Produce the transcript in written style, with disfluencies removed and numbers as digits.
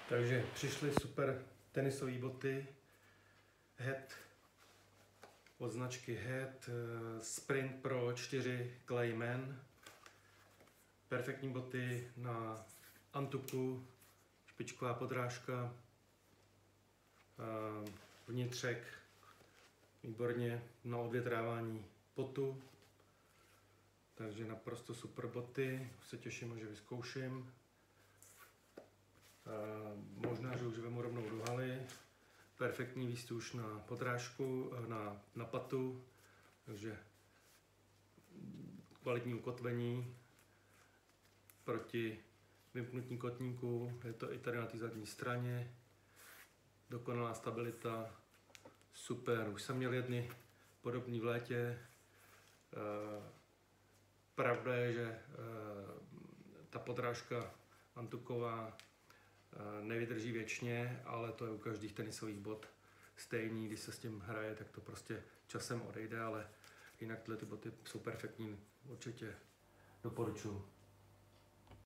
Takže přišly super tenisové boty Head od značky Head Sprint Pro 4 Clayman. Perfektní boty na antuku, špičková podrážka, vnitřek výborně na odvětrávání potu. Takže naprosto super boty, se těším, že vyzkouším. Možná, že už vemu rovnou do haly. Perfektní výstuž na podrážku, na patu, takže kvalitní ukotvení proti vymknutí kotníku. Je to i tady na té zadní straně. Dokonalá stabilita, super. Už jsem měl jedny podobný v létě. Pravda je, že ta podrážka antuková nevydrží věčně, ale to je u každých tenisových bot stejný. Když se s tím hraje, tak to prostě časem odejde, ale jinak tyhle ty boty jsou perfektní, určitě doporučuji.